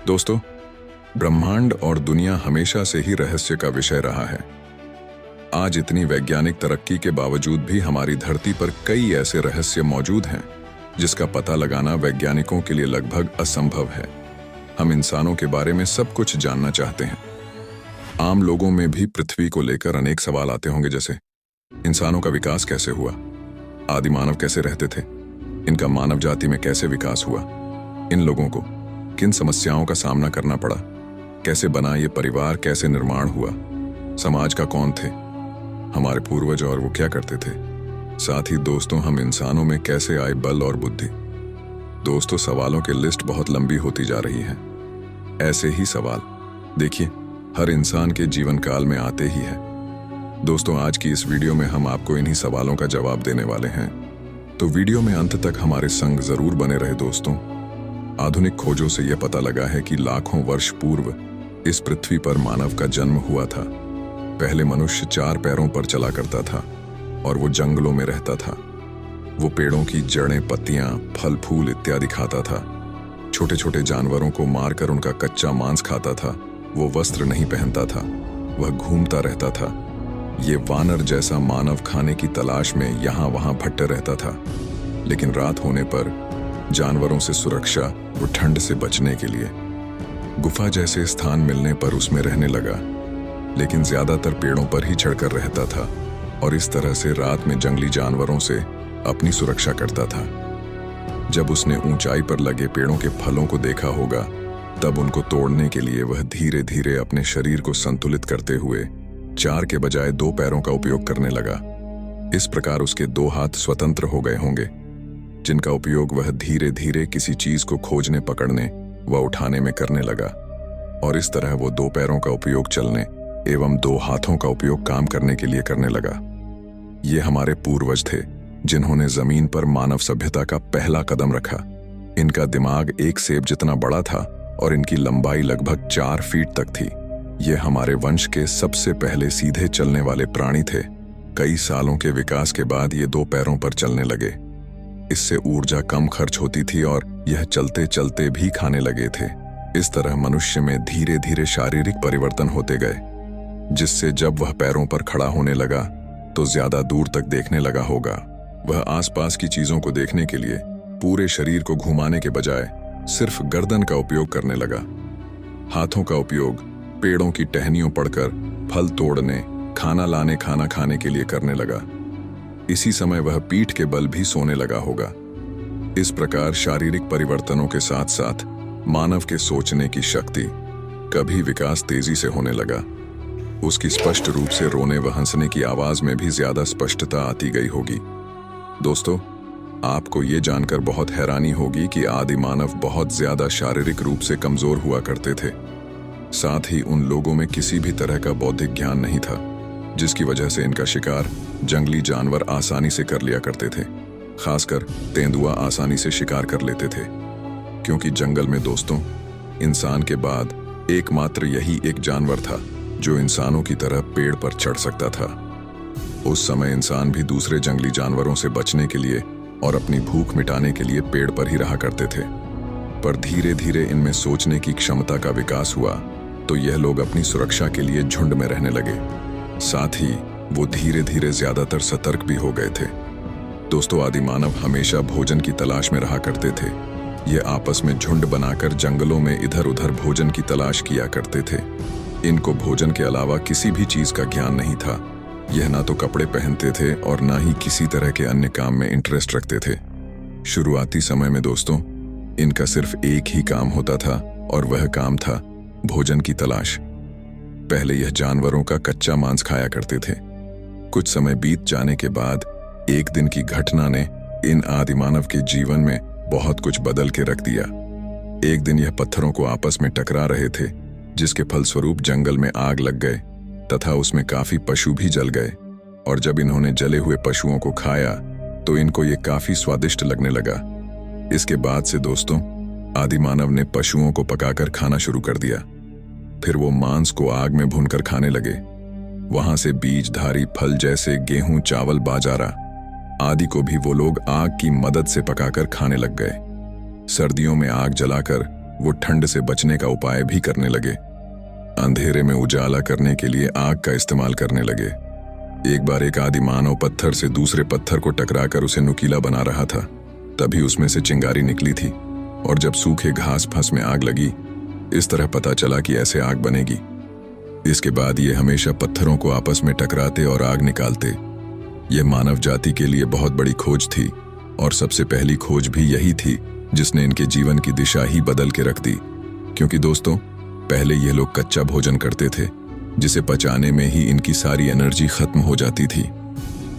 दोस्तों, ब्रह्मांड और दुनिया हमेशा से ही रहस्य का विषय रहा है। आज इतनी वैज्ञानिक तरक्की के बावजूद भी हमारी धरती पर कई ऐसे रहस्य मौजूद हैं जिसका पता लगाना वैज्ञानिकों के लिए लगभग असंभव है। हम इंसानों के बारे में सब कुछ जानना चाहते हैं। आम लोगों में भी पृथ्वी को लेकर अनेक सवाल आते होंगे, जैसे इंसानों का विकास कैसे हुआ, आदि मानव कैसे रहते थे, इनका मानव जाति में कैसे विकास हुआ, इन लोगों को किन समस्याओं का सामना करना पड़ा, कैसे बना ये परिवार, कैसे निर्माण हुआ, समाज का कौन थे, हमारे पूर्वज और वो क्या करते थे। साथ ही दोस्तों, हम इंसानों में कैसे आए बल और बुद्धि। दोस्तों, सवालों की लिस्ट बहुत लंबी होती जा रही है। ऐसे ही सवाल देखिए हर इंसान के जीवन काल में आते ही है। दोस्तों, आज की इस वीडियो में हम आपको इन्हीं सवालों का जवाब देने वाले हैं, तो वीडियो में अंत तक हमारे संग जरूर बने रहे। दोस्तों, आधुनिक खोजों से यह पता लगा है कि लाखों वर्ष पूर्व इस पृथ्वी पर मानव का जन्म हुआ था। पहले मनुष्य 4 पैरों पर चला करता था और वो जंगलों में रहता था। वो पेड़ों की जड़ें, पत्तियां, फल फूल इत्यादि खाता था। छोटे छोटे जानवरों को मारकर उनका कच्चा मांस खाता था। वो वस्त्र नहीं पहनता था, वह घूमता रहता था। ये वानर जैसा मानव खाने की तलाश में यहाँ वहाँ भटक रहता था। लेकिन रात होने पर जानवरों से सुरक्षा, वो ठंड से बचने के लिए गुफा जैसे स्थान मिलने पर उसमें रहने लगा, लेकिन ज्यादातर पेड़ों पर ही चढ़कर रहता था और इस तरह से रात में जंगली जानवरों से अपनी सुरक्षा करता था। जब उसने ऊंचाई पर लगे पेड़ों के फलों को देखा होगा, तब उनको तोड़ने के लिए वह धीरे धीरे अपने शरीर को संतुलित करते हुए 4 के बजाय 2 पैरों का उपयोग करने लगा। इस प्रकार उसके 2 हाथ स्वतंत्र हो गए होंगे, जिनका उपयोग वह धीरे धीरे किसी चीज को खोजने, पकड़ने व उठाने में करने लगा। और इस तरह वो 2 पैरों का उपयोग चलने एवं 2 हाथों का उपयोग काम करने के लिए करने लगा। ये हमारे पूर्वज थे जिन्होंने जमीन पर मानव सभ्यता का पहला कदम रखा। इनका दिमाग एक सेब जितना बड़ा था और इनकी लंबाई लगभग 4 फीट तक थी। ये हमारे वंश के सबसे पहले सीधे चलने वाले प्राणी थे। कई सालों के विकास के बाद ये 2 पैरों पर चलने लगे। इससे ऊर्जा कम खर्च होती थी और यह चलते चलते भी खाने लगे थे। इस तरह मनुष्य में धीरे धीरे शारीरिक परिवर्तन होते गए, जिससे जब वह पैरों पर खड़ा होने लगा तो ज्यादा दूर तक देखने लगा होगा। वह आसपास की चीजों को देखने के लिए पूरे शरीर को घुमाने के बजाय सिर्फ गर्दन का उपयोग करने लगा। हाथों का उपयोग पेड़ों की टहनियों पड़कर फल तोड़ने, खाना लाने, खाना खाने के लिए करने लगा। इसी समय वह पीठ के बल भी सोने लगा होगा। इस प्रकार शारीरिक परिवर्तनों के साथ साथ मानव के सोचने की शक्ति का भी विकास तेजी से होने लगा। उसकी स्पष्ट रूप से रोने व हंसने की आवाज में भी ज्यादा स्पष्टता आती गई होगी। दोस्तों, आपको ये जानकर बहुत हैरानी होगी कि आदि मानव बहुत ज्यादा शारीरिक रूप से कमजोर हुआ करते थे। साथ ही उन लोगों में किसी भी तरह का बौद्धिक ज्ञान नहीं था, जिसकी वजह से इनका शिकार जंगली जानवर आसानी से कर लिया करते थे। खासकर तेंदुआ आसानी से शिकार कर लेते थे, क्योंकि जंगल में दोस्तों इंसान के बाद एकमात्र यही एक जानवर था जो इंसानों की तरह पेड़ पर चढ़ सकता था। उस समय इंसान भी दूसरे जंगली जानवरों से बचने के लिए और अपनी भूख मिटाने के लिए पेड़ पर ही रहा करते थे। पर धीरे धीरे इनमें सोचने की क्षमता का विकास हुआ तो यह लोग अपनी सुरक्षा के लिए झुंड में रहने लगे। साथ ही वो धीरे धीरे ज्यादातर सतर्क भी हो गए थे। दोस्तों, आदि मानव हमेशा भोजन की तलाश में रहा करते थे। ये आपस में झुंड बनाकर जंगलों में इधर उधर भोजन की तलाश किया करते थे। इनको भोजन के अलावा किसी भी चीज का ज्ञान नहीं था। यह ना तो कपड़े पहनते थे और ना ही किसी तरह के अन्य काम में इंटरेस्ट रखते थे। शुरुआती समय में दोस्तों इनका सिर्फ एक ही काम होता था और वह काम था भोजन की तलाश। पहले यह जानवरों का कच्चा मांस खाया करते थे। कुछ समय बीत जाने के बाद एक दिन की घटना ने इन आदि मानव के जीवन में बहुत कुछ बदल के रख दिया। एक दिन यह पत्थरों को आपस में टकरा रहे थे, जिसके फलस्वरूप जंगल में आग लग गए तथा उसमें काफी पशु भी जल गए। और जब इन्होंने जले हुए पशुओं को खाया तो इनको ये काफी स्वादिष्ट लगने लगा। इसके बाद से दोस्तों आदि मानव ने पशुओं को पकाकर खाना शुरू कर दिया। फिर वो मांस को आग में भूनकर खाने लगे। वहां से बीजधारी फल जैसे गेहूं, चावल, बाजरा आदि को भी वो लोग आग की मदद से पकाकर खाने लग गए। सर्दियों में आग जलाकर वो ठंड से बचने का उपाय भी करने लगे। अंधेरे में उजाला करने के लिए आग का इस्तेमाल करने लगे। एक बार एक आदि मानव पत्थर से दूसरे पत्थर को टकराकर उसे नुकीला बना रहा था। तभी उसमें से चिंगारी निकली थी और जब सूखे घास फंस में आग लगी, इस तरह पता चला कि ऐसे आग बनेगी। इसके बाद ये हमेशा पत्थरों को आपस में टकराते और आग निकालते। यह मानव जाति के लिए बहुत बड़ी खोज थी और सबसे पहली खोज भी यही थी जिसने इनके जीवन की दिशा ही बदल के रख दी। क्योंकि दोस्तों, पहले ये लोग कच्चा भोजन करते थे जिसे पचाने में ही इनकी सारी एनर्जी खत्म हो जाती थी।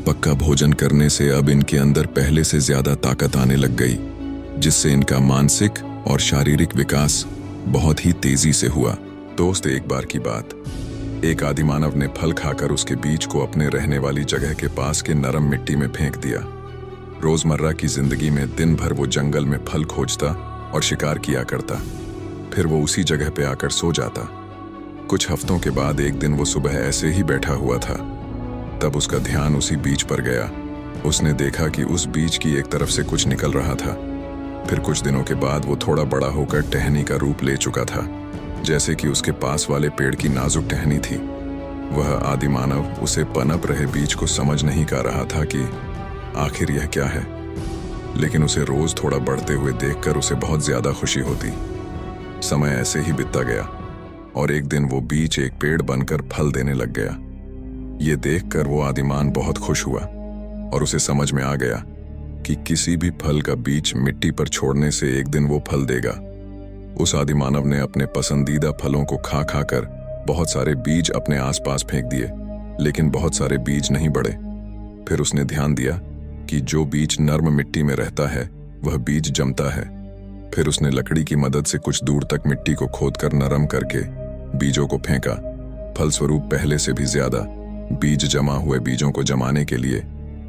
पक्का भोजन करने से अब इनके अंदर पहले से ज्यादा ताकत आने लग गई, जिससे इनका मानसिक और शारीरिक विकास बहुत ही तेजी से हुआ। दोस्त, एक बार की बात, एक आदिमानव ने फल खाकर उसके बीज को अपने रहने वाली जगह के पास के नरम मिट्टी में फेंक दिया। रोजमर्रा की जिंदगी में दिन भर वो जंगल में फल खोजता और शिकार किया करता, फिर वो उसी जगह पे आकर सो जाता। कुछ हफ्तों के बाद एक दिन वो सुबह ऐसे ही बैठा हुआ था, तब उसका ध्यान उसी बीज पर गया। उसने देखा कि उस बीज की एक तरफ से कुछ निकल रहा था। फिर कुछ दिनों के बाद वो थोड़ा बड़ा होकर टहनी का रूप ले चुका था, जैसे कि उसके पास वाले पेड़ की नाजुक टहनी थी। वह आदिमानव उसे पनप रहे बीज को समझ नहीं पा रहा था कि आखिर यह क्या है, लेकिन उसे रोज थोड़ा बढ़ते हुए देखकर उसे बहुत ज्यादा खुशी होती। समय ऐसे ही बीतता गया और एक दिन वो बीज एक पेड़ बनकर फल देने लग गया। ये देखकर वो आदिमान बहुत खुश हुआ और उसे समझ में आ गया कि किसी भी फल का बीज मिट्टी पर छोड़ने से एक दिन वो फल देगा। उस आदिमानव ने अपने पसंदीदा फलों को खा खा कर बहुत सारे बीज अपने आसपास फेंक दिए, लेकिन बहुत सारे बीज नहीं बढ़े। फिर उसने ध्यान दिया कि जो बीज नर्म मिट्टी में रहता है वह बीज जमता है। फिर उसने लकड़ी की मदद से कुछ दूर तक मिट्टी को खोदकर नरम करके बीजों को फेंका। फलस्वरूप पहले से भी ज्यादा बीज जमा हुए बीजों को जमाने के लिए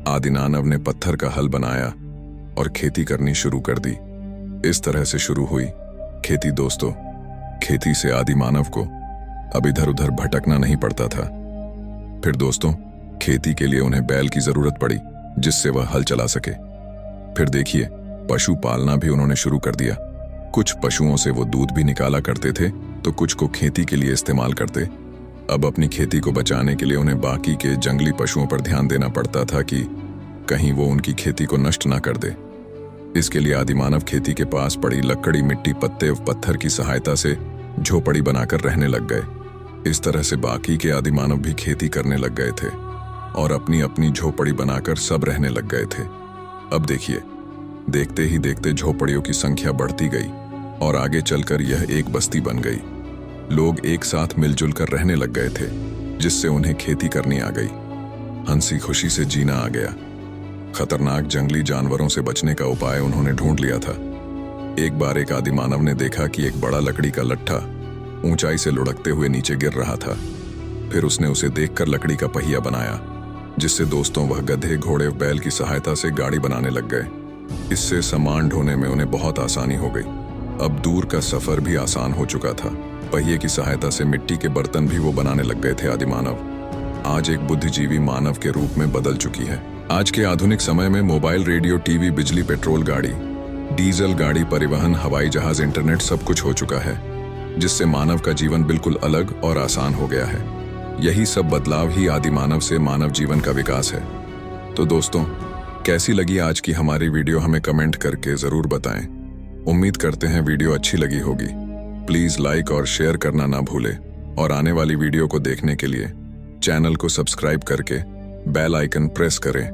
आदिमानव ने पत्थर का हल बनाया और खेती करनी शुरू कर दी। इस तरह से शुरू हुई खेती। दोस्तों, खेती से आदिमानव को अब इधर उधर भटकना नहीं पड़ता था। फिर दोस्तों, खेती के लिए उन्हें बैल की जरूरत पड़ी जिससे वह हल चला सके। फिर देखिए, पशु पालना भी उन्होंने शुरू कर दिया। कुछ पशुओं से वो दूध भी निकाला करते थे तो कुछ को खेती के लिए इस्तेमाल करते। अब अपनी खेती को बचाने के लिए उन्हें बाकी के जंगली पशुओं पर ध्यान देना पड़ता था कि कहीं वो उनकी खेती को नष्ट ना कर दे। इसके लिए आदिमानव खेती के पास पड़ी लकड़ी, मिट्टी, पत्ते और पत्थर की सहायता से झोपड़ी बनाकर रहने लग गए। इस तरह से बाकी के आदिमानव भी खेती करने लग गए थे और अपनी अपनी झोपड़ी बनाकर सब रहने लग गए थे। अब देखिए, देखते ही देखते झोपड़ियों की संख्या बढ़ती गई और आगे चलकर यह एक बस्ती बन गई। लोग एक साथ मिलजुल कर रहने लग गए थे, जिससे उन्हें खेती करनी आ गई। हंसी खुशी से जीना आ गया। खतरनाक जंगली जानवरों से बचने का उपाय उन्होंने ढूंढ लिया था। एक बार एक आदिमानव ने देखा कि एक बड़ा लकड़ी का लट्ठा ऊंचाई से लुढ़कते हुए नीचे गिर रहा था। फिर उसने उसे देखकर लकड़ी का पहिया बनाया, जिससे दोस्तों वह गधे, घोड़े, बैल की सहायता से गाड़ी बनाने लग गए। इससे सामान ढोने में उन्हें बहुत आसानी हो गई। अब दूर का सफर भी आसान हो चुका था। पहिए की सहायता से मिट्टी के बर्तन भी वो बनाने लग गए थे। आदिमानव आज एक बुद्धिजीवी मानव के रूप में बदल चुकी है। आज के आधुनिक समय में मोबाइल, रेडियो, टीवी, बिजली, पेट्रोल गाड़ी, डीजल गाड़ी, परिवहन, हवाई जहाज, इंटरनेट सब कुछ हो चुका है, जिससे मानव का जीवन बिल्कुल अलग और आसान हो गया है। यही सब बदलाव ही आदिमानव से मानव जीवन का विकास है। तो दोस्तों, कैसी लगी आज की हमारी वीडियो, हमें कमेंट करके जरूर बताएं। उम्मीद करते हैं वीडियो अच्छी लगी होगी। प्लीज लाइक और शेयर करना ना भूलें और आने वाली वीडियो को देखने के लिए चैनल को सब्सक्राइब करके बेल आइकन प्रेस करें,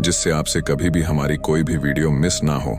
जिससे आपसे कभी भी हमारी कोई भी वीडियो मिस ना हो।